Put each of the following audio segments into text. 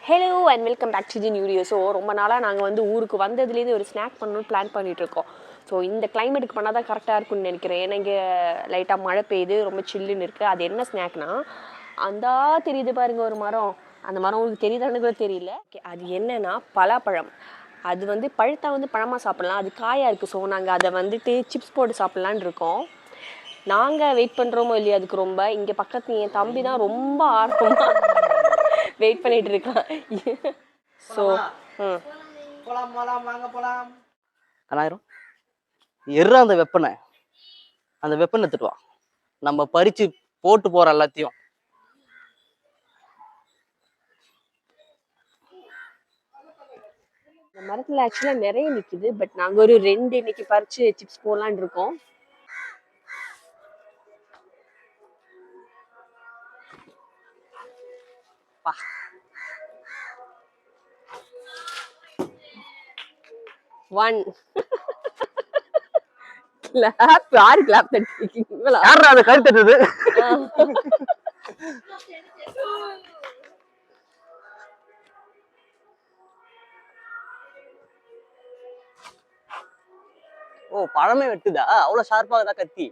Hello and welcome back to the new video. So ரொம்ப நாளாக நாங்கள் வந்து ஊருக்கு வந்ததுலேருந்து ஒரு ஸ்நாக் பண்ணணும்னு பிளான் பண்ணிகிட்ருக்கோம். ஸோ இந்த கிளைமேட்டுக்கு பண்ணால் தான் கரெக்டாக இருக்கும்னு நினைக்கிறேன். ஏன்னா இங்கே லைட்டாக மழை பெய்யுது, ரொம்ப சில்லுன்னு இருக்குது. அது என்ன ஸ்நாக்னா அந்த தெரியுது பாருங்கள் ஒரு மரம். அந்த மரம் உங்களுக்கு தெரியுதான்னு கூட தெரியல. ஓகே, அது என்னென்னா பலாப்பழம். அது வந்து பழுத்தா வந்து பழமாக சாப்பிட்லாம், அது காயாக இருக்குது. ஸோ நாங்கள் அதை வந்துட்டு சிப்ஸ் போட்டு சாப்பிட்லான்னு இருக்கோம். நாங்கள் வெயிட் பண்ணுறோமோ இல்லையா அதுக்கு ரொம்ப. இங்கே பக்கத்து என் தம்பி தான் ரொம்ப ஆர்வமாக வெயிட் பண்ணிட்டு இருக்கான். ஸோ ஆயிரம் எர்ற அந்த வெப்பனை எடுத்துட்டு வா, நம்ம பறிச்சு போட்டு போற எல்லாத்தையும். இந்த மரத்துல ஆக்சுவலா நிறைய நிக்குது, பட் நாங்க ஒரு 2 இன்னைக்கு பறிச்சு சிப்ஸ் போடலான்னு இருக்கோம். One clap. யாரு கிளாப் தட்டிருக்கீங்களா? யாரா அது கை தட்டுது? ஓ, பழமே வெட்டுதா? அவ்வளவு ஷார்ப்பாக தான் கத்தி.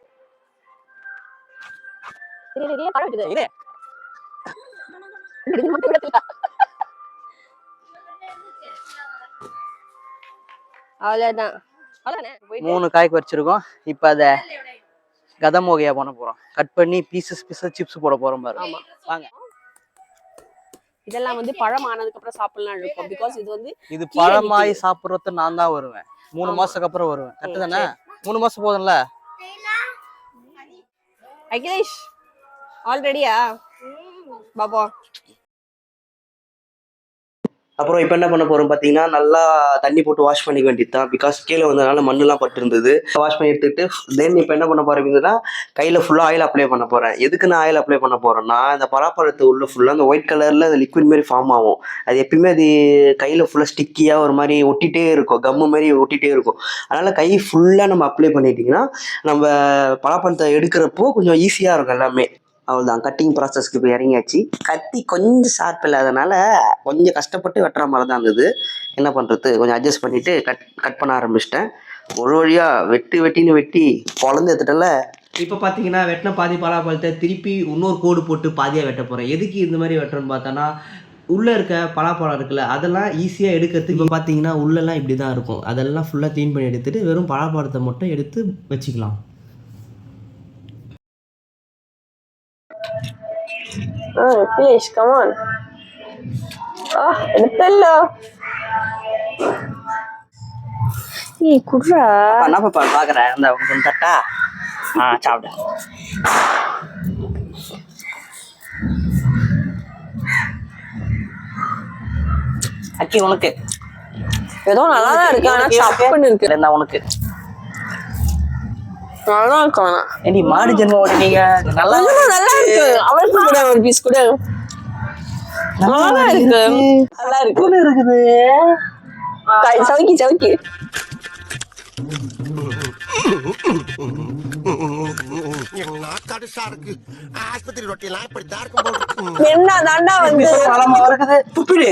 அவ்வளவுதான். 3 காய் வச்சிருக்கோம். இப்ப அத கதமோகையா பண்ண போறோம். கட் பண்ணி பீசஸ் சிப்ஸ் போட போறோம் பாரு. ஆமா, வாங்க. இதெல்லாம் வந்து பழம் ஆனதுக்கு அப்புறம் சாப்பிடலாம் இருக்கும். பிகாஸ் இது வந்து இது பழமாய் சாப்பிடுறது நான் தான் வருவேன். 3 மாசத்துக்கு அப்புறம் வருவேன். கரெக்ட் தானே? 3 மாசம் போதும்ல. அகிலேஷ் ஆல்ரெடியா பாபா. அப்புறம் இப்போ என்ன பண்ண போகிறோம் பார்த்தீங்கன்னா, நல்லா தண்ணி போட்டு வாஷ் பண்ணிக்க வேண்டியது தான். பிகாஸ் கீழே வந்ததுனால மண்ணெலாம் பட்டு இருந்தது. வாஷ் பண்ணி எடுத்துகிட்டு தென் இப்போ என்ன பண்ண போகிறீங்கன்னா, கையில் ஃபுல்லாக ஆயில் அப்ளை பண்ண போகிறேன். எதுக்கு நான் ஆயில் அப்ளை பண்ண போகிறேன்னா, இந்த பலாப்பழத்தை உள்ள ஃபுல்லாக அந்த ஒயிட் கலரில் அந்த லிக்விட் மாதிரி ஃபார்ம் ஆகும். அது எப்பயுமே அது கையில் ஃபுல்லாக ஸ்டிக்கியாக ஒரு மாதிரி ஒட்டிகிட்டே இருக்கும், கம்மு மாதிரி ஒட்டிகிட்டே இருக்கும். அதனால் கை ஃபுல்லாக நம்ம அப்ளை பண்ணிட்டிங்கன்னா நம்ம பலாப்பழத்தை எடுக்கிறப்போ கொஞ்சம் ஈஸியாக இருக்கும் எல்லாமே. அவ்வளோதான், கட்டிங் ப்ராசஸ்க்கு இப்போ இறங்கியாச்சு. கத்தி கொஞ்சம் ஷார்ப் இல்லாதனால கொஞ்சம் கஷ்டப்பட்டு வெட்டுற மாதிரி தான் இருந்தது. என்ன பண்ணுறது, கொஞ்சம் அட்ஜஸ்ட் பண்ணிவிட்டு கட் பண்ண ஆரம்பிச்சிட்டேன். ஒரு வழியாக வெட்டி குழந்தை எடுத்துட்டல. இப்போ பார்த்தீங்கன்னா வெட்டின பாதி பலாப்பழத்தை திருப்பி இன்னொரு கோடு போட்டு பாதியாக வெட்ட போகிறேன். எதுக்கு இந்த மாதிரி வெட்டுறோன்னு பார்த்தோன்னா, உள்ளே இருக்க பலாப்பழம் இருக்குல்ல, அதெல்லாம் ஈஸியாக எடுக்கிறதுக்கு. இப்போ பார்த்தீங்கன்னா உள்ளெல்லாம் இப்படி தான் இருக்கும். அதெல்லாம் ஃபுல்லாக க்ளீன் பண்ணி எடுத்துகிட்டு வெறும் பலாப்பழத்தை மட்டும் எடுத்து வச்சுக்கலாம். Fish, come on. எடுத்தல்ல. ஏய் குட்ரா. என்ன பாப்பா பாக்குறேன்? அந்த கொஞ்சம் தட்டா. சாப்பிடு. அக்கி உனக்கு ஏதோ நல்லா தான் இருக்கு, ஆனா சப்புன்னு இருக்கு. இல்ல உனக்கு நல்லா இருக்கும். ஏடி மாடு ஜென்மம் ஓடுனீங்க. நல்லா இருக்கு. அவளுக்கு கூட ஒரு பீஸ் கூட நல்லா இருக்கு. நல்லா இருக்குது. சவுக்கி என்ன தாண்டா வந்து இருக்குது. துப்பிடு,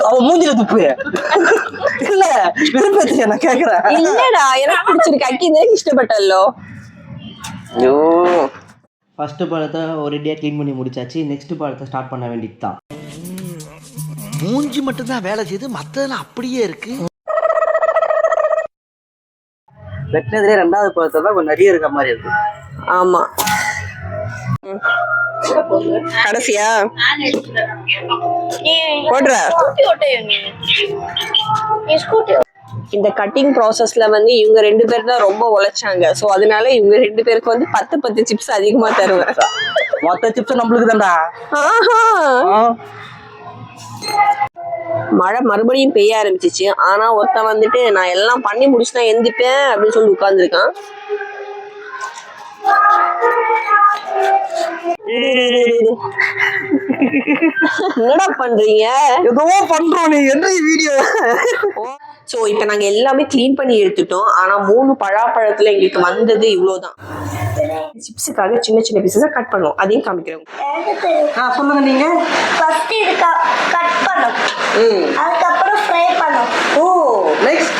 அவன் மூஞ்சில துப்பு. இல்ல விருப்பத்தை நான் கேக்குறேன். இல்லடா, எனக்கு பிடிச்சிருக்கு. அக்கி தான் இஷ்டப்பட்டல்லோ. ஐயோ, ஃபர்ஸ்ட் பழத்தை ஒரேடியா க்ளீன் பண்ணி முடிச்சாச்சு. நெக்ஸ்ட் பழத்தை ஸ்டார்ட் பண்ண வேண்டியது தான். மூஞ்சி மட்டும் தான் வேலை செய்து, மத்ததெல்லாம் அப்படியே இருக்கு. வெட்டினதுலேயே 2வது பழத்தை தான் கொஞ்சம் நிறைய இருக்க மாதிரி இருக்கு. ஆமா, கடைசியா போடுற. இந்த கட்டிங் ப்ராசஸ்ல வந்து இவங்க 2 பேர் தான் ரொம்ப உழைச்சாங்க. ஸோ அதனால இவங்க 2 பேருக்கு வந்து 10 சிப்ஸ் அதிகமா தருவேன். மொத்த சிப்ஸ் நம்மளுக்கு தான்டா. மழை மறுபடியும் பெய்ய ஆரம்பிச்சிச்சு. ஆனா ஒருத்தன் வந்துட்டு நான் எல்லாம் பண்ணி முடிச்சுனா எந்திப்பேன் அப்படின்னு சொல்லி உட்கார்ந்துருக்கான். என்னடா பண்றீங்க? ஏதோ பண்றோம். நீ என்ன வீடியோ? ஸோ இப்போ நாங்கள் எல்லாமே க்ளீன் பண்ணி எடுத்துட்டோம். ஆனால் 3 பழாப்பழத்தில் எங்களுக்கு வந்தது இவ்வளோதான். சிப்ஸுக்காக சின்ன சின்ன பீஸஸாக கட் பண்ணுவோம். அதையும் காமிக்கிறோம். சொல்லுங்க. நீங்கள் ஃபர்ஸ்ட் இது கட் பண்ணணும். அதுக்கப்புறம் ஃப்ரை பண்ணும். ஓ நெக்ஸ்ட்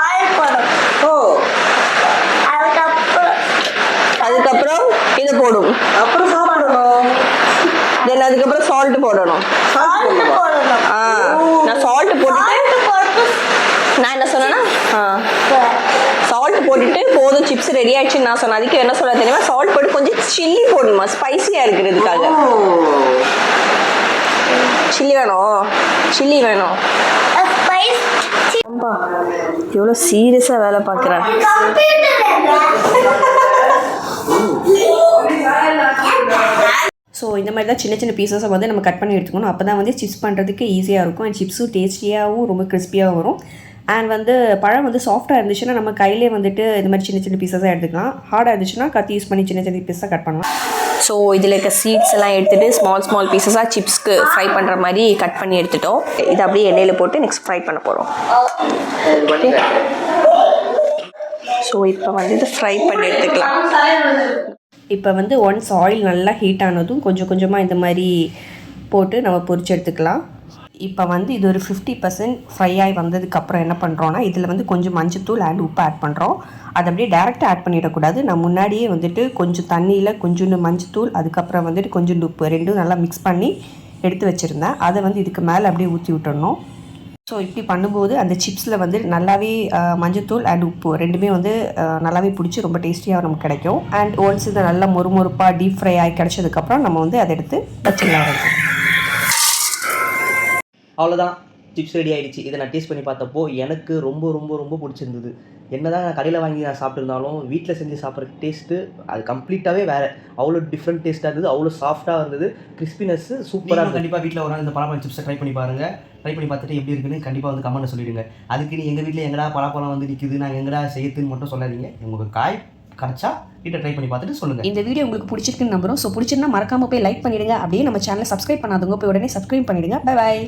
ஆயில் போடும். ஓ அதுக்கப்புறம் இதை போடும். அப்புறம் சாப்பிடணும். தென் அதுக்கப்புறம் சால்ட் போடணும். சால்ட் போடணும். நான் சால்ட் போட்டுட்டு சால்ட் போட்டு நான் என்ன சொன்னேன்னா சால்ட் போட்டுட்டு போதும் சிப்ஸ் ரெடி ஆயிடுச்சுன்னு நான் சொன்னேன். அதுக்கு என்ன சொல்ல தெரியுமா, சால்ட் போட்டு கொஞ்சம் சில்லி போடணுமா, ஸ்பைசியாக இருக்கிறதுக்காக. சில்லி வேணும். ஸ்பைஸ் எவ்வளோ சீரியஸாக வேலை பார்க்குறேன். ஸோ இந்த மாதிரி தான் சின்ன சின்ன பீசஸை வந்து நம்ம கட் பண்ணி எடுத்துக்கணும். அப்போ தான் வந்து சிப்ஸ் பண்ணுறதுக்கு ஈஸியாக இருக்கும். அண்ட் சிப்ஸும் டேஸ்டியாகவும் ரொம்ப கிறிஸ்பியாகவும் வரும். அண்ட் வந்து பழம் வந்து சாஃப்டாக இருந்துச்சுன்னா நம்ம கையிலே வந்துட்டு இந்த மாதிரி சின்ன சின்ன பீசஸாக எடுத்துக்கலாம். ஹார்டாக இருந்துச்சுன்னா கத்தி யூஸ் பண்ணி சின்ன சின்ன பீஸாக கட் பண்ணலாம். ஸோ இதில் இருக்க சீட்ஸ் எல்லாம் எடுத்துகிட்டு ஸ்மால் பீசஸாக சிப்ஸ்க்கு ஃப்ரை பண்ணுற மாதிரி கட் பண்ணி எடுத்துட்டோம். இதை அப்படியே எண்ணெயில் போட்டு நெக்ஸ்ட் ஃப்ரை பண்ண போகிறோம். ஸோ இப்போ வந்து இதை ஃப்ரை பண்ணி எடுத்துக்கலாம். இப்போ வந்து ஒன்ஸ் ஆயில் நல்லா ஹீட் ஆனதும் கொஞ்சம் கொஞ்சமாக இந்த மாதிரி போட்டு நம்ம பொரிச்சு எடுத்துக்கலாம். இப்போ வந்து இது ஒரு 50% ஃப்ரை ஆகி வந்ததுக்கப்புறம் என்ன பண்ணுறோன்னா இதில் வந்து கொஞ்சம் மஞ்சத்தூள் அண்ட் உப்பு ஆட் பண்ணுறோம். அதை அப்படியே டேரெக்டாக ஆட் பண்ணிடக்கூடாது. நான் முன்னாடியே வந்துட்டு கொஞ்சம் தண்ணியில் கொஞ்சோண்டு மஞ்சத்தூள் அதுக்கப்புறம் வந்துட்டு கொஞ்சோண்டு உப்பு ரெண்டும் நல்லா மிக்ஸ் பண்ணி எடுத்து வச்சுருந்தேன். அதை வந்து இதுக்கு மேலே அப்படியே ஊற்றி விட்டுறணும். ஸோ இப்படி பண்ணும்போது அந்த சிப்ஸில் வந்து நல்லாவே மஞ்சத்தூள் அண்ட் உப்பு ரெண்டுமே வந்து நல்லாவே பிடிச்சி ரொம்ப டேஸ்டியாக நமக்கு கிடைக்கும். அண்ட் ஒன்ஸ் இது நல்லா மொறுமொறுப்பாக டீப் ஃப்ரை ஆகி கிடைச்சதுக்கப்புறம் நம்ம வந்து அதை எடுத்து வச்சுக்கலாம். அவ்வளோதான், சிப்ஸ் ரெடி ஆகிடுச்சு. இதை நான் டேஸ்ட் பண்ணி பார்த்தப்போ எனக்கு ரொம்ப ரொம்ப ரொம்ப பிடிச்சிருந்தது. என்னதான் நான் கடையில் வாங்கி நான் சாப்பிட்ருந்தாலும் வீட்டில் செஞ்சு சாப்பிட்ற டேஸ்ட்டு அது கம்ப்ளீட்டாகவே வேறு. அவ்வளோ டிஃப்ரெண்ட் டேஸ்ட்டாக இருந்தது, அவ்வளோ சாஃப்ட்டாக இருந்தது, கிறிஸ்பினஸ்ஸு சூப்பராக. கண்டிப்பாக வீட்டில் ஒரு நாள் இந்த பலாப்பழம் சிப்ஸை ட்ரை பண்ணி பாருங்கள். ட்ரை பண்ணி பார்த்துட்டு எப்படி இருக்குன்னு கண்டிப்பாக வந்து கமெண்ட்டில் சொல்லிவிடுங்க. அதுக்கு நீ எங்கள் வீட்டில் எங்கடா பலாப்பழம் வந்து நிற்குது, நான் எங்கடா செய்யுதுன்னு மட்டும் சொல்லாதீங்க. உங்களுக்கு காய் கிடச்சா வீட்டை ட்ரை பண்ணி பார்த்துட்டு சொல்லுங்கள். இந்த வீடியோ உங்களுக்கு பிடிச்சிருக்குன்னு நம்புறோம். ஸோ பிடிச்சிருந்தா மறக்காமல் போய் லைக் பண்ணிவிடுங்க. அப்படியே நம்ம சேனலை சப்ஸ்கிரைப் பண்ணாதவங்க போய் உடனே சப்ஸ்கிரைப் பண்ணிவிடுங்க. Bye bye.